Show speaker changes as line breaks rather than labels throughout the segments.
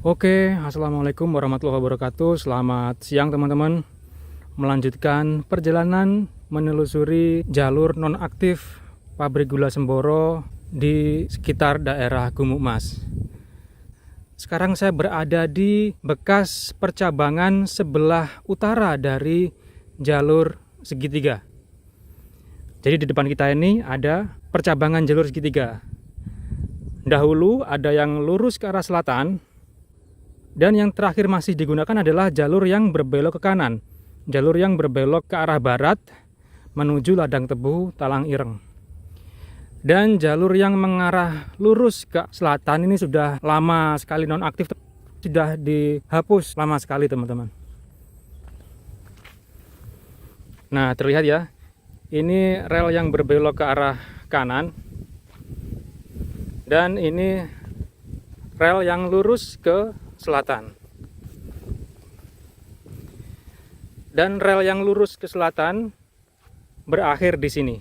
Oke, assalamualaikum warahmatullahi wabarakatuh. Selamat siang teman-teman. Melanjutkan perjalanan menelusuri jalur nonaktif pabrik gula Semboro di sekitar daerah Gumuk Mas. Sekarang saya berada di bekas percabangan sebelah utara dari jalur segitiga. Jadi di depan kita ini ada percabangan jalur segitiga. Dahulu ada yang lurus ke arah selatan, dan yang terakhir masih digunakan adalah jalur yang berbelok ke kanan. Jalur yang berbelok ke arah barat menuju Ladang Tebu, Talang Ireng. Dan jalur yang mengarah lurus ke selatan ini sudah lama sekali nonaktif, sudah dihapus lama sekali teman-teman. Nah, terlihat ya, ini rel yang berbelok ke arah kanan, dan ini rel yang lurus ke selatan. Dan rel yang lurus ke selatan berakhir di sini.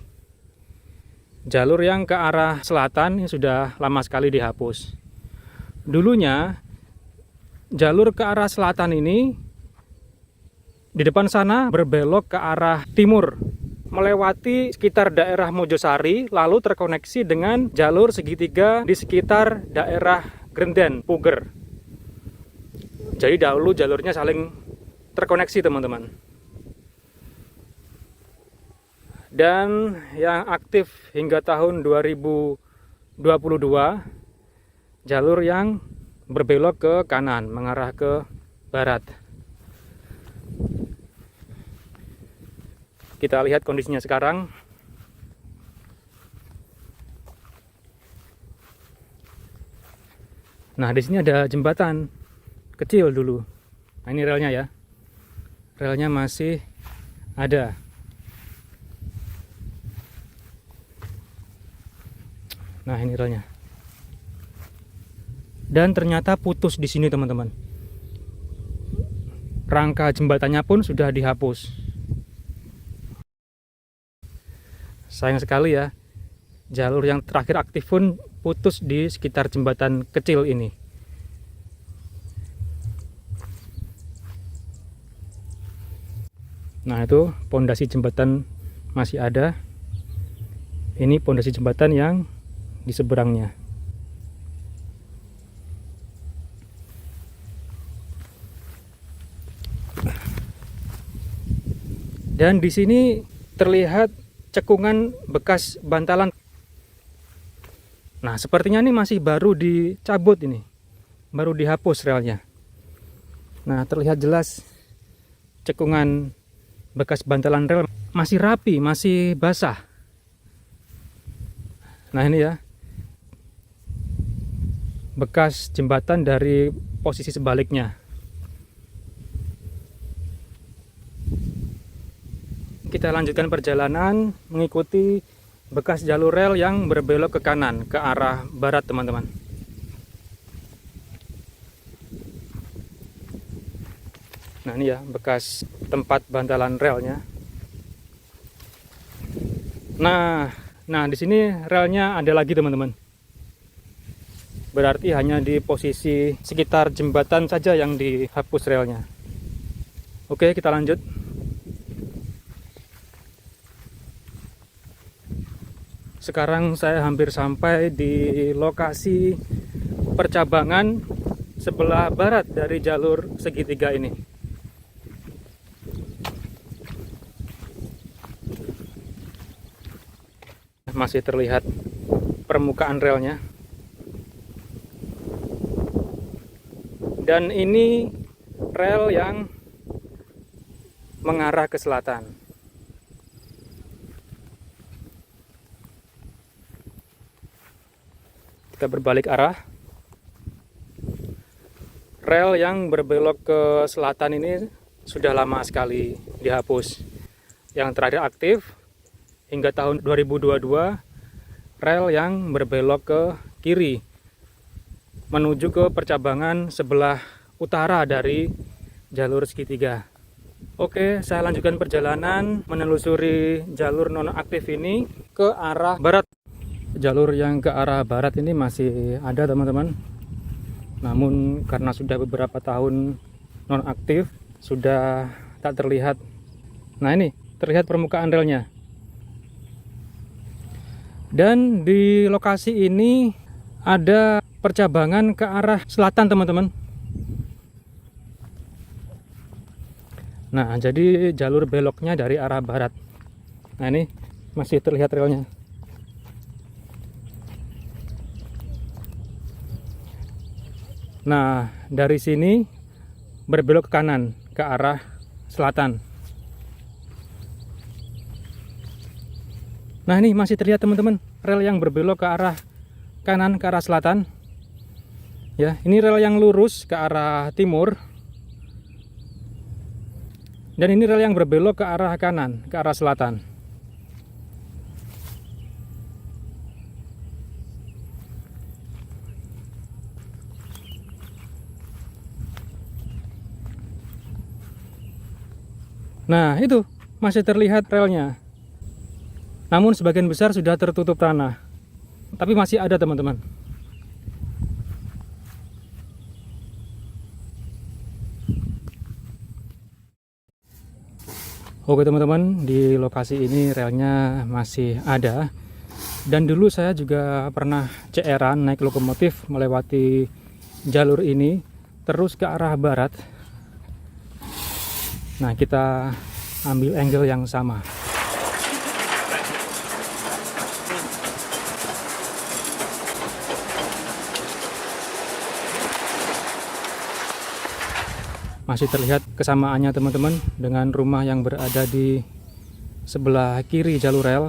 Jalur yang ke arah selatan ini sudah lama sekali dihapus. Dulunya jalur ke arah selatan ini di depan sana berbelok ke arah timur, melewati sekitar daerah Mojosari, lalu terkoneksi dengan jalur segitiga di sekitar daerah Grenden, Puger. Jadi dahulu jalurnya saling terkoneksi teman-teman. Dan yang aktif hingga tahun 2022, jalur yang berbelok ke kanan, mengarah ke barat. Kita lihat kondisinya sekarang. Nah, di sini ada jembatan kecil dulu. Nah, ini relnya ya. Relnya masih ada. Nah, ini relnya. Dan ternyata putus di sini, teman-teman. Rangka jembatannya pun sudah dihapus. Sayang sekali ya. Jalur yang terakhir aktif pun putus di sekitar jembatan kecil ini. Nah, itu pondasi jembatan masih ada. Ini pondasi jembatan yang di seberangnya. Dan di sini terlihat cekungan bekas bantalan. Nah, sepertinya ini masih baru dicabut ini. Baru dihapus relnya. Nah, terlihat jelas cekungan bekas bantalan rel masih rapi, masih basah. Nah, ini ya. Bekas jembatan dari posisi sebaliknya. Kita lanjutkan perjalanan mengikuti bekas jalur rel yang berbelok ke kanan, ke arah barat teman-teman. Nah, ini ya bekas tempat bantalan relnya. Nah di sini relnya ada lagi teman-teman. Berarti hanya di posisi sekitar jembatan saja yang dihapus relnya. Oke, kita lanjut. Sekarang saya hampir sampai di lokasi percabangan sebelah barat dari jalur segitiga ini. Masih terlihat permukaan relnya. Dan ini rel yang mengarah ke selatan. Kita berbalik arah. Rel yang berbelok ke selatan ini sudah lama sekali dihapus. Yang terakhir aktif hingga tahun 2022, rel yang berbelok ke kiri menuju ke percabangan sebelah utara dari jalur segitiga. Oke, saya lanjutkan perjalanan menelusuri jalur nonaktif ini ke arah barat. Jalur yang ke arah barat ini masih ada teman-teman. Namun karena sudah beberapa tahun nonaktif, sudah tak terlihat. Nah, ini terlihat permukaan relnya. Dan di lokasi ini ada percabangan ke arah selatan, teman-teman. Nah, jadi jalur beloknya dari arah barat. Nah, ini masih terlihat relnya. Nah, dari sini berbelok ke kanan ke arah selatan. Nah, ini masih terlihat, teman-teman, rel yang berbelok ke arah kanan ke arah selatan. Ya, ini rel yang lurus ke arah timur. Dan ini rel yang berbelok ke arah kanan ke arah selatan. Nah, itu masih terlihat relnya. Namun sebagian besar sudah tertutup tanah. Tapi masih ada, teman-teman. Oke, teman-teman, di lokasi ini relnya masih ada. Dan dulu saya juga pernah CR-an naik lokomotif melewati jalur ini terus ke arah barat. Nah, kita ambil angle yang sama. Masih terlihat kesamaannya, teman-teman, dengan rumah yang berada di sebelah kiri jalur rel.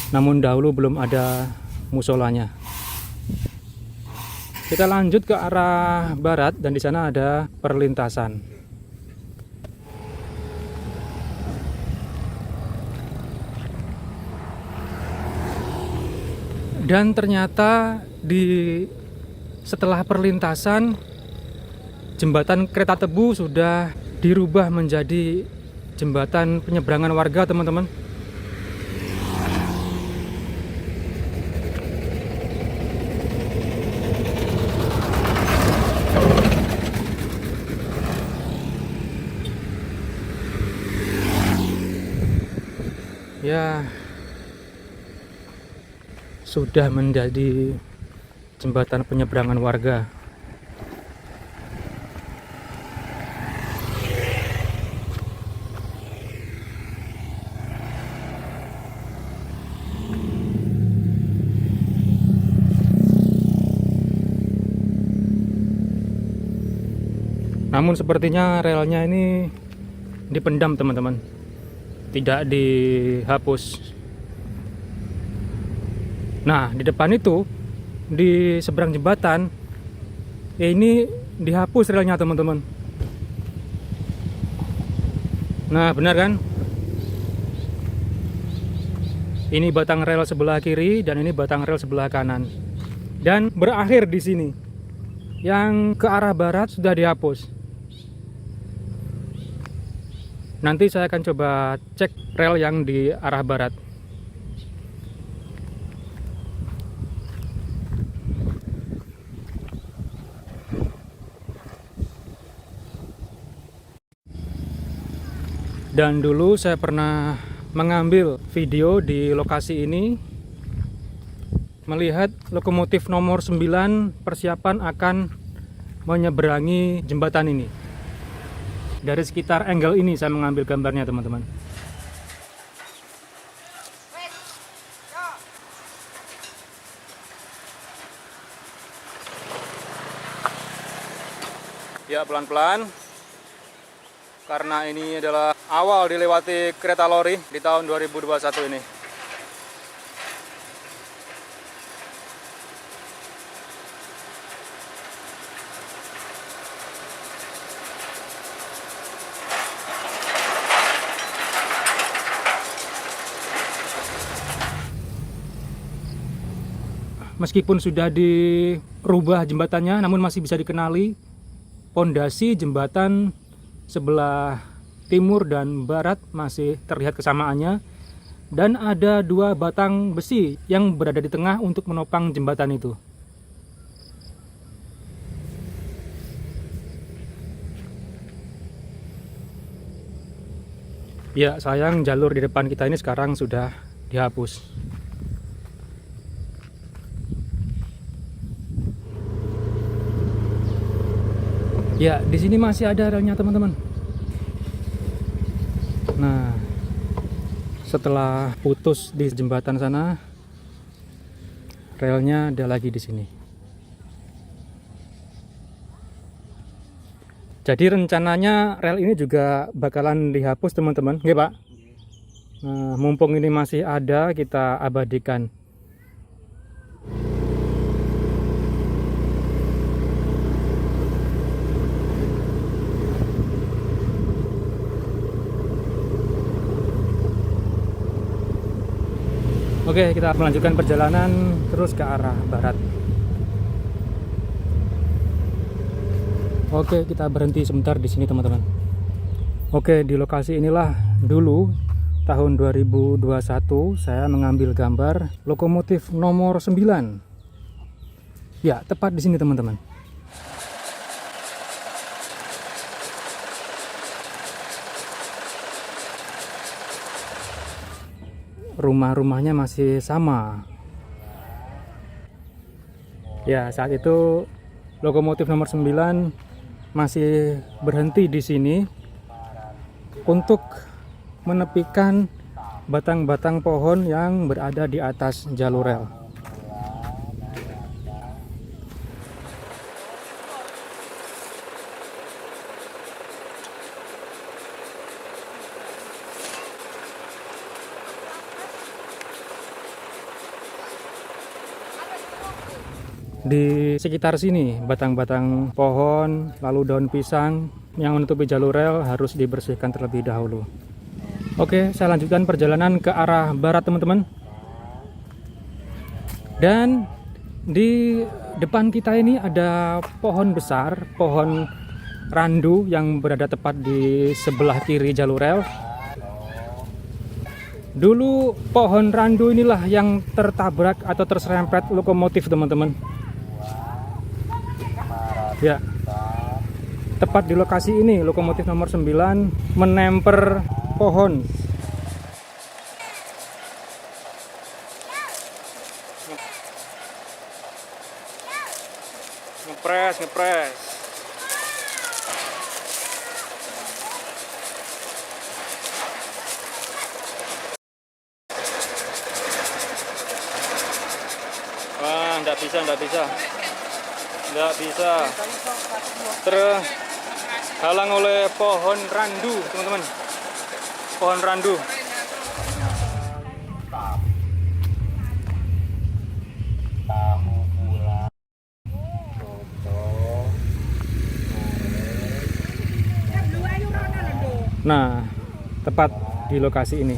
Namun dahulu belum ada musolanya. Kita lanjut ke arah barat dan di sana ada perlintasan. Dan ternyata setelah perlintasan, jembatan kereta tebu sudah dirubah menjadi jembatan penyeberangan warga, teman-teman. Ya, sudah menjadi jembatan penyeberangan warga. Namun sepertinya relnya ini dipendam, teman-teman, tidak dihapus. Nah, di depan itu, di seberang jembatan, ini dihapus relnya, teman-teman. Nah, benar kan? Ini batang rel sebelah kiri dan ini batang rel sebelah kanan. Dan berakhir di sini. Yang ke arah barat sudah dihapus. Nanti saya akan coba cek rel yang di arah barat. Dan dulu saya pernah mengambil video di lokasi ini, melihat lokomotif nomor 9 persiapan akan menyeberangi jembatan ini. Dari sekitar angle ini saya mengambil gambarnya, teman-teman. Ya, pelan-pelan. Karena ini adalah awal dilewati kereta lori di tahun 2021 ini. Meskipun sudah dirubah jembatannya, namun masih bisa dikenali pondasi jembatan sebelah timur dan barat masih terlihat kesamaannya, dan ada 2 batang besi yang berada di tengah untuk menopang jembatan itu. Ya, sayang jalur di depan kita ini sekarang sudah dihapus. Ya, di sini masih ada relnya teman-teman. Nah, setelah putus di jembatan sana, relnya ada lagi di sini. Jadi rencananya rel ini juga bakalan dihapus teman-teman, ya Pak. Nah, mumpung ini masih ada, kita abadikan. Oke, kita melanjutkan perjalanan terus ke arah barat. Oke, kita berhenti sebentar di sini teman-teman. Oke, di lokasi inilah dulu tahun 2021 saya mengambil gambar lokomotif nomor 9. Ya, tepat di sini teman-teman. Rumah-rumahnya masih sama. Ya, saat itu lokomotif nomor 9 masih berhenti di sini untuk menepikan batang-batang pohon yang berada di atas jalur rel. Di sekitar sini batang-batang pohon lalu daun pisang yang menutupi jalur rel harus dibersihkan terlebih dahulu. Oke, saya lanjutkan perjalanan ke arah barat teman-teman. Dan di depan kita ini ada pohon besar, pohon randu yang berada tepat di sebelah kiri jalur rel. Dulu pohon randu inilah yang tertabrak atau terserempet lokomotif teman-teman. Ya, tepat di lokasi ini lokomotif nomor 9 menemper pohon. Ngepres. Wah, nggak bisa. Terhalang oleh pohon randu, teman-teman. Pohon randu. Nah, tepat di lokasi ini.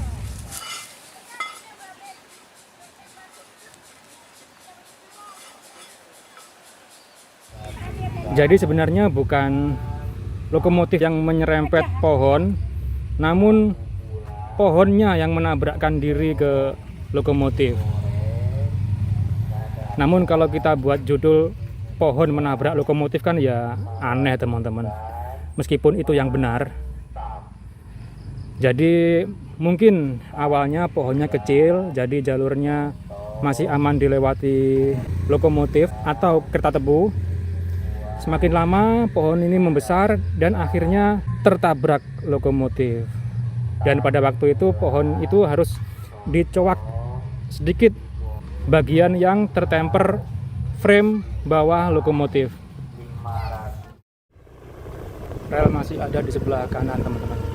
Jadi sebenarnya bukan lokomotif yang menyerempet pohon, namun pohonnya yang menabrakkan diri ke lokomotif. Namun kalau kita buat judul pohon menabrak lokomotif kan ya aneh teman-teman. Meskipun itu yang benar. Jadi mungkin awalnya pohonnya kecil, jadi jalurnya masih aman dilewati lokomotif atau kereta tebu. Semakin lama pohon ini membesar dan akhirnya tertabrak lokomotif. Dan pada waktu itu pohon itu harus dicowak sedikit bagian yang tertemper frame bawah lokomotif. Rel masih ada di sebelah kanan teman-teman.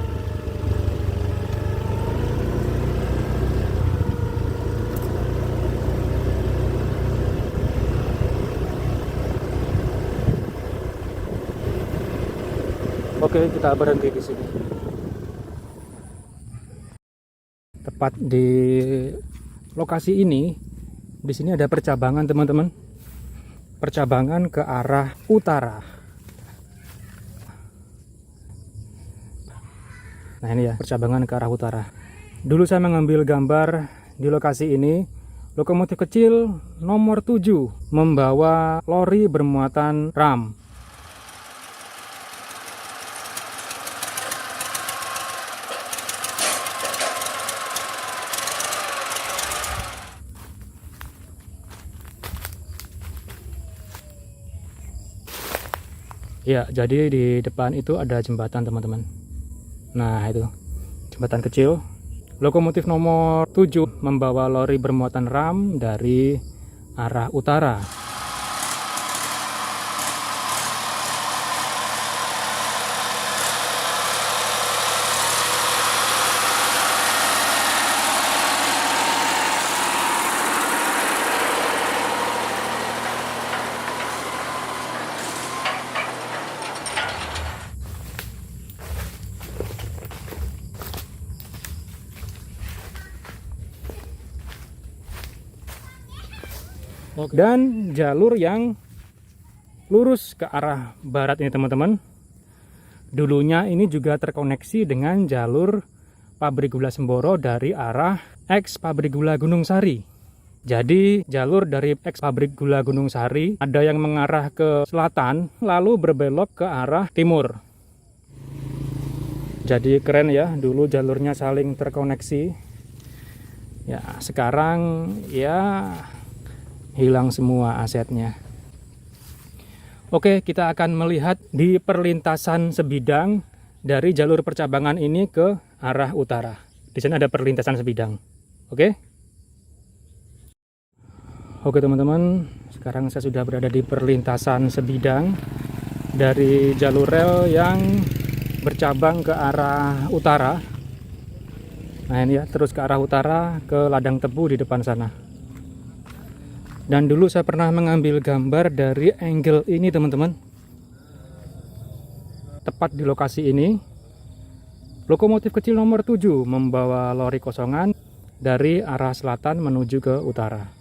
Oke, kita berhenti di sini. Tepat di lokasi ini, di sini ada percabangan teman-teman. Percabangan ke arah utara. Nah ini ya, percabangan ke arah utara. Dulu saya mengambil gambar di lokasi ini. Lokomotif kecil nomor 7 membawa lori bermuatan ram. Ya, jadi di depan itu ada jembatan teman-teman. Nah, itu jembatan kecil. Lokomotif nomor 7 membawa lori bermuatan ram dari arah utara. Dan jalur yang lurus ke arah barat ini teman-teman, dulunya ini juga terkoneksi dengan jalur pabrik gula Semboro dari arah ex pabrik gula Gunung Sari. Jadi jalur dari ex pabrik gula Gunung Sari ada yang mengarah ke selatan lalu berbelok ke arah timur. Jadi keren ya, dulu jalurnya saling terkoneksi. Ya, sekarang ya hilang semua asetnya. Oke, kita akan melihat di perlintasan sebidang dari jalur percabangan ini ke arah utara. Di sana ada perlintasan sebidang. Oke? Oke teman-teman, sekarang saya sudah berada di perlintasan sebidang dari jalur rel yang bercabang ke arah utara. Nah ini ya, terus ke arah utara ke ladang tebu di depan sana. Dan dulu saya pernah mengambil gambar dari angle ini teman-teman. Tepat di lokasi ini, lokomotif kecil nomor 7 membawa lori kosongan dari arah selatan menuju ke utara.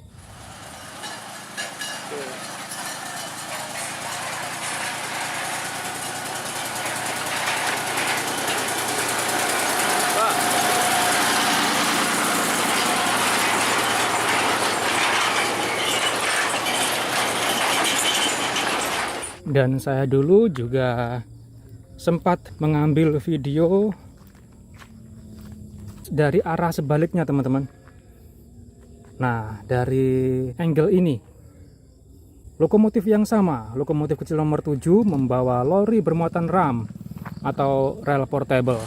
Dan saya dulu juga sempat mengambil video dari arah sebaliknya teman-teman. Nah, dari angle ini, lokomotif yang sama, lokomotif kecil nomor 7 membawa lori bermuatan ram atau rel portable.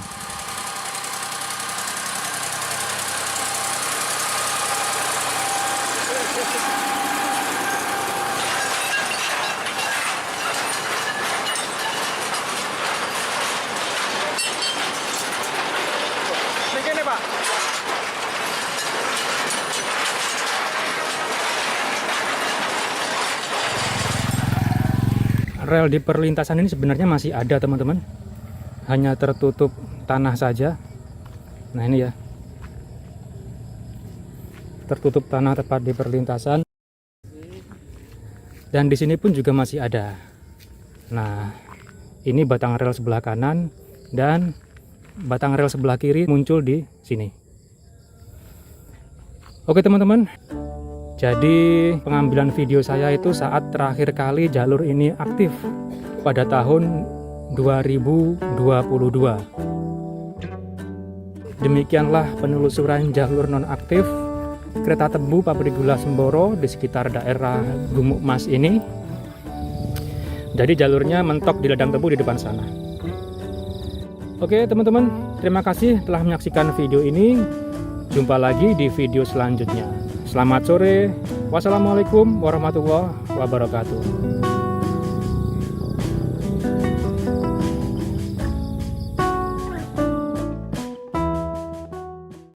Rel di perlintasan ini sebenarnya masih ada teman-teman, hanya tertutup tanah saja. Nah ini ya, tertutup tanah tepat di perlintasan. Dan di sini pun juga masih ada. Nah ini batang rel sebelah kanan dan batang rel sebelah kiri muncul di sini. Oke teman-teman, jadi pengambilan video saya itu saat terakhir kali jalur ini aktif pada tahun 2022. Demikianlah penelusuran jalur nonaktif kereta tebu pabrik gula Semboro di sekitar daerah Gumuk Mas ini. Jadi jalurnya mentok di ladang tebu di depan sana. Oke teman-teman, terima kasih telah menyaksikan video ini. Jumpa lagi di video selanjutnya. Selamat sore. Wassalamualaikum warahmatullahi wabarakatuh.